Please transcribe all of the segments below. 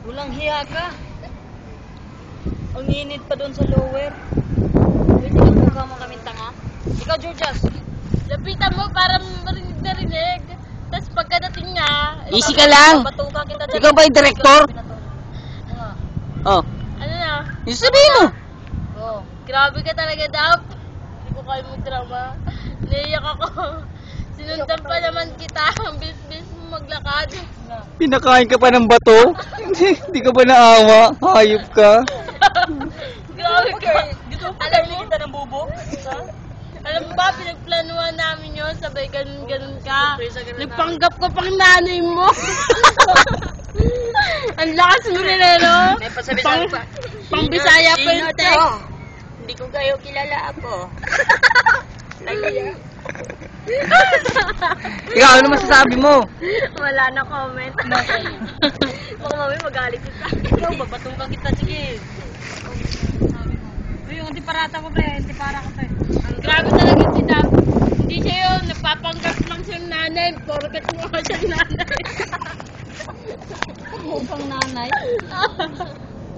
Walang hiya ka. Ang init pa doon sa lower. Pwede ka mukha mo kaming tanga. Ikaw, Georgias. Lapitan mo para marinig na rinig. Tapos pagkadating nga... Easy ka lang. Batukan kita dyan. Ikaw ba yung director? Oh. Ano na? Yung sabihin mo. Oo. Grabe ka talaga, Dap. Hindi ko kaya mag-drama. Naiyak ako. Sinundan pa naman kita. Ang bis-bis mo maglakad. Pinakain ka pa ng bato? Hindi ka ba naawa? Hayop ka. Grabe ka. Alam mo, Kita ng bubo. alam mo ba, pinagplanuhan namin yun. Sabay ganun-ganun ka. Nagpanggap ko pang nanay mo. Ang lakas mo rin, no? May pasabi-sabi pa. Pang Bisaya pa yung text. Hindi ko kayo kilala ako. Ikaw, ano masasabi mo? Wala na comment. Baka mami magalit kita. Ikaw, babatukan kita. Sige. Uy, yung antiparata ko, pre. Antipara ko, pre. Grabe talaga si Dap. Hindi siya yun. Nagpapanggap lang siyang nanay. Porkat mo ka siyang nanay. Mukhang nanay.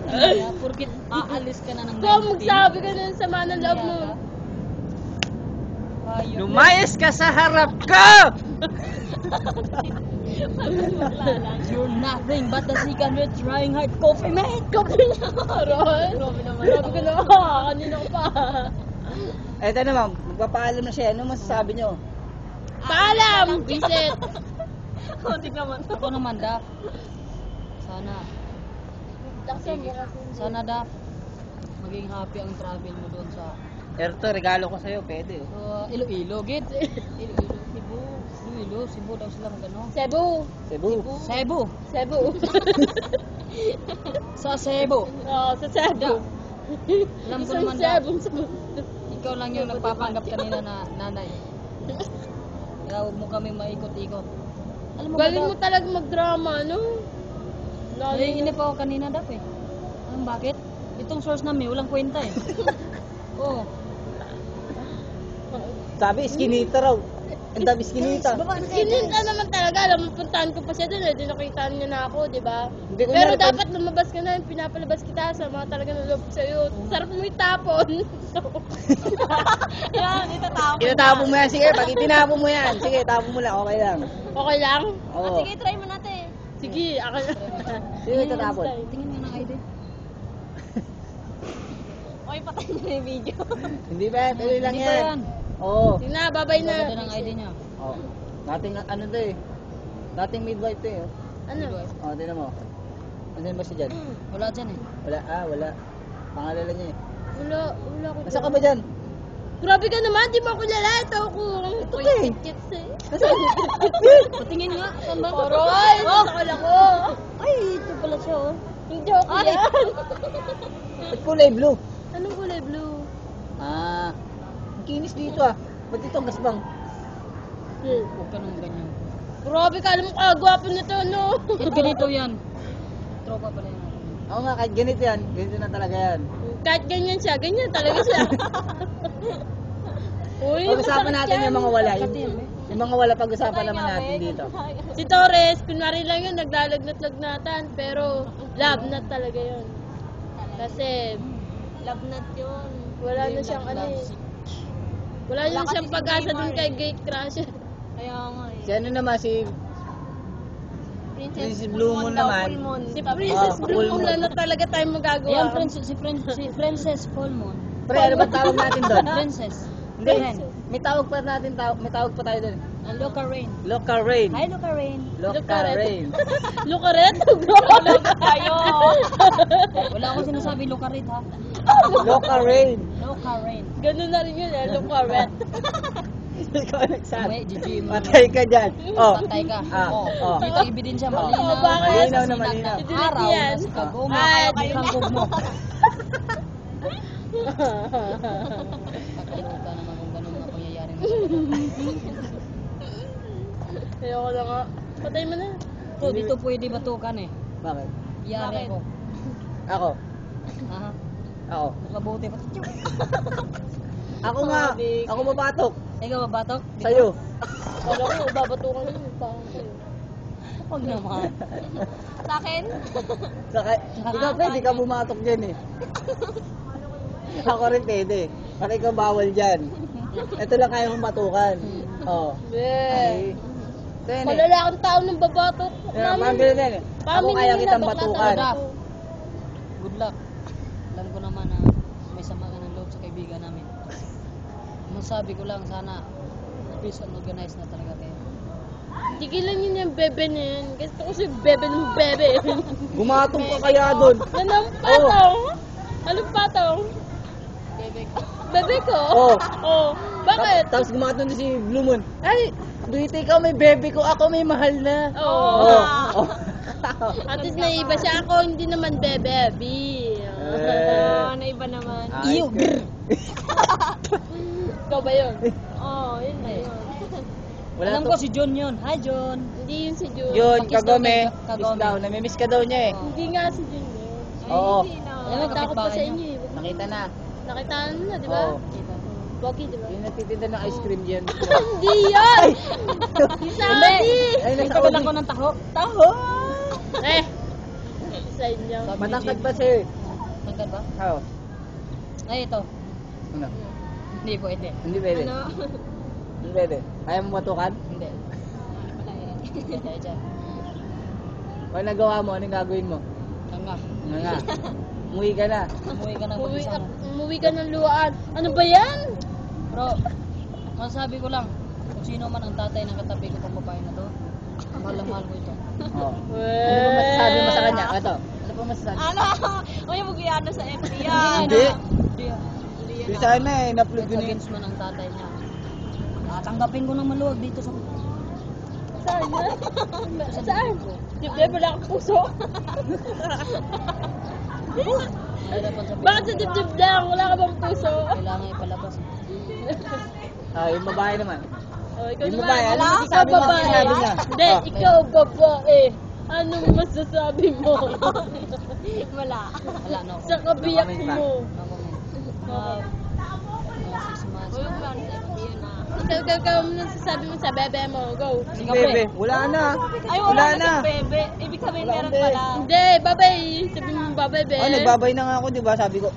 Kaya, porkit aalis ka na ng Kung magsabi ka ng sama ng loob mo. Hayop. Lumayas ka sa harap ka! You're nothing but the second with trying hard coffee, mate. Kapi na, Ron. Grabe naman. Grabe ka na. Kanina ko pa. Eto naman, magpapaalam na siya. Ano masasabi nyo? Paalam, Vincent. Ako naman, Dap. Sana, Dap, maging happy ang travel mo doon sa Erto, regalo ko sa'yo, pwede. Iloilo, git. Iloilo, Cebu daw sila magano. Cebu. Cebu. Cebu. Sa Cebu. Oo, sa Cebu. Alam ko Isang naman, Dap, Cebu. ikaw lang yung nagpapanggap kanina na nanay. Kaya huwag mo kami maikot-ikot. Alam mo ba, Galing mo Dap? talaga mag-drama, no? Naiinip ako kanina, Dap, eh. Alam bakit? Itong source namin, walang kwenta eh. Oo. Sabi, skinita raw. Ang dami skinita. Sininta naman talaga. Alam mo, puntahan ko pa siya dun. Di nakita niya na ako, di ba? Hindi ko Pero na- dapat lumabas ka na. Pinapalabas kita sa mga talaga naloob sa'yo. Sarap mo itapon. Yan, itatapon. Itatapon mo yan, sige. Pag itinapon mo yan, sige, tapon mo lang, okay lang. Okay lang? Oo. try mo natin. Sige, ako na. Sige, itatapon. Tingin nga ng ID. Okay, patay na yung video. Hindi ba? Tuloy lang Hindi pa yan. yan. Oo. Sige na, babay na. Ganda ng ID niya. Oo. Dating, ano to eh. Dating midwife to eh. Ano? Oo, tingnan mo. Ano ba siya dyan? Wala dyan eh. Wala, wala. Pangalala niya eh. Wala ko. Nasa ka ba dyan? Grabe ka naman, di mo ako kilala. Ito ako. Ito ka eh. Kits eh. Patingin nga. Saan ba? Aroy! Nasakal ako. Ay, ito pala siya oh. Hindi ako yan. Ba't kulay blue? Anong kulay blue? Ah, ang kinis dito ah. Ba't ito ang gasbang? Huwag ka nang ganyan. Grabe ka, alam mo kagwapo nito, no? Ganito yan. Tropa pala yan. Oo nga, kahit ganito yan. Ganito na talaga yan. Kahit ganyan siya, ganyan talaga siya. Uy, Pag-usapan masakit natin yan. yung mga wala. Pati yan, eh. Yung mga wala pag-usapan naman natin dito. Si Torres, kunwari lang yun, naglalagnat-lagnatan, pero love nut talaga yun. Kasi, Love nut yun. wala na siyang ano eh. Wala na kasi siyang si pag-asa Neymar dun kay Gate Crusher. Kaya nga eh. Si ano naman, si Princess Blue Moon naman. Si Princess Oh, Blue full wala moon. na talaga tayong magagawa. Ayan, si Princess Full Moon. Pre, ano ba tawag natin doon? Princess. Hindi, may tawag pa natin, may tawag pa tayo doon. Loca Rain. Local Rain. Hi, Loca Rain. Local Rain. Lucareto, bro. Tayo! Wala akong sinasabi Loca Rain ha. Local Rain. Loca Rain. Ganun na rin yun eh, Lucaret. Ikaw nagsabi. May GG mo. Patay ka dyan. Oh. Patay ka. Ah, Oh. oh. Dito ang ebidensya Oh. malinaw. Oh, bakit? Malinaw na Sa malinaw. sinag ng Delete Araw yan. na si Kagoma. Ay, Kaya delete. kambog mo. Nakalimutan naman kung ganun mga pangyayari na. Ayoko na nga. Patay mo na. Ito, dito pwede batukan eh. Bakit? Yari ako. Ako. Ha? Ako. Nakabuti pa. Ako nga. Ako mabatok. Ikaw babatok? Dito? Sa'yo. Wala ko, babatukan yun. Parang kayo. Huwag naman. Sa akin? Saka, ikaw pwede ka bumatok dyan eh. Ako rin pwede. Para ikaw bawal dyan. Ito lang kaya mong batukan. Oo. Be. Ito yan eh. Malala akong tao ng babatok. Kaya parang ganun yan eh. Ako kaya kitang batukan. Good luck. Alam ko naman na may sama ka ng loob sa kaibigan namin. Masabi ko lang sana peace and organize na talaga kayo. Tigilan niyo yung bebe na yun. Gusto ko si bebe ng bebe. Gumatong ka kaya doon. Anong patong? Anong patong? Bebe ko. Bebe ko? Oo. Oh. Bakit? Tapos gumatong din si Blue Moon. Ay, Duit ikaw may bebe ko, ako may mahal na. oo. Oh. At least naiba siya ako, hindi naman bebe. B. Naiba naman. Iyo, grr. Ikaw ba yun? Yun na yun. Wala Alam to. ko si John yun. Hi John. Hindi yun si Jun. Yun, Pakis kagome. daw, kagome. Kiss daw. Namimiss ka daw niya eh. Hindi nga si Jun yun. Oo. Hindi na. Alam mo, Nakita ko pa sa kapitbahay inyo eh. Nakita na. Nakita na, di ba? Oo. Pogi, di ba? Yung nagtitinda ng ice cream dyan. Hindi yan! Si Saudi! Ay, nasa Nagpagal ako Audi. ng taho. Taho! Eh! Sa inyo. Sabi ni Matangkad Jim. pa sa'yo eh. Tangkad ba? Oo. Ay, ito. Ano? Hindi pwede. Hindi pwede. Ano? Hindi pwede. Kaya mo matukan? Hindi. Wala yan. Hindi tayo dyan. Pag nagawa mo, anong gagawin mo? Tanga. Nga nga. Umuwi ka na. Umuwi ka ng Umuwi, pag-isa mo. umuwi ka ng luwaan. Ano ba yan? Bro, masasabi ko lang, kung sino man ang tatay ng katabi ko pang babae na to, mahal na mahal ko ito. Oo. Ano ba masasabi mo sa kanya? Ito. Ano ba masasabi? Ano? Huwag yung mag-iano sa FB yan. Hindi. Hindi. Hindi sana eh. In-upload It's yun eh. against man ang tatay niya. Tanggapin ko ng maluwag dito sa... Saan yan? Saan? Dibdib, wala akong puso. Ay, dapat sabihin Bakit sa ko, dibdib lang? Wala ka bang puso? kailangan ipalabas. Yung babae naman. Oh, ikaw Yung naman. babae, ano Ikaw masasabi mo? babae. Sinabi niya. Hindi, Oh. ikaw babae. Anong masasabi mo? Wala. Wala, no Sa comment. kabiyak No comment pa. mo. No comment. Mga 6 months. Huwag yung plan sa FB yun na. Ikaw, ano nasasabi mo sa bebe mo? Go. Sige, Bebe, pre. wala na. Ay, Wala wala na. na. Bebe. Ibig sabihin Wala meron na. pala. Hindi, babay. Sabi mo babay, be. Oh, nagbabay na nga ako, di ba? Sabi ko,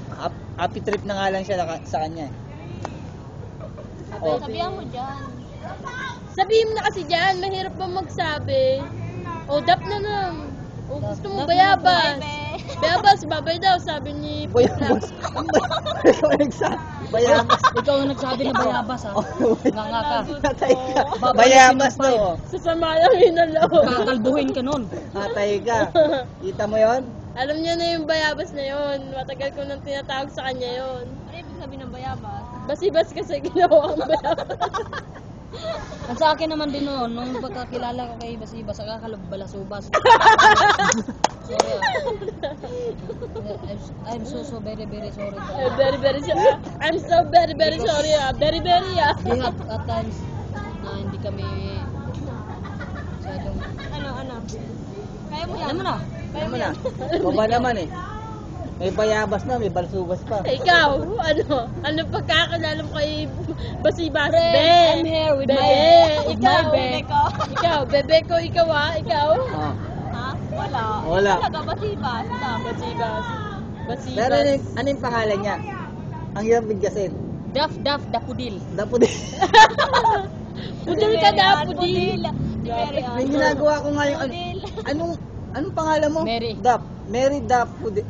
happy trip na nga lang siya sa kanya eh. Oh. Sabihan mo dyan. Sabihin mo na kasi dyan, mahirap ba magsabi? O, dap na lang. O, gusto mo Dap na bayabas. Bebe. Bayabas, babay daw, sabi ni Bayabas. Ikaw nagsabi. Bayabas. Ikaw ang nagsabi na bayabas, ha? Nga nga ka. Natay ka. Babalik Bayabas yung five. daw. Sasama lang yun ang loob. Kakalbuhin ka nun. Natay ka. Kita mo yon? Alam niya na yung bayabas na yun. Matagal ko nang tinatawag sa kanya yun. Ano ibig sabihin ng bayabas? Basi-bas kasi ginawa ang bayabas. Ang sa akin naman din noon, nung pagkakilala ko kay Basiba, saka kalabbalasubas. Sorry, I'm so very sorry. I'm so very sorry. Very We have at times na hindi kami masyadong... Ano? Kaya mo yan. Alam mo na, Kaya mo na. Baba naman eh. May bayabas na, may balsubas pa. Ikaw, ano pagkakilala mo kay Basibas? I'm here with my Ikaw, bebe. ikaw, bebe ko, ikaw Oh. Ha? Wala. Wala. Talaga basibas. Basibas. Pero ano yung pangalan niya? Ang hirap bigkasin. Daf Dapudil. Dapo din. Pudul ka na, pudil. May ginagawa ko nga yung anong pangalan mo? Mary. Dap. Mary Dapudil.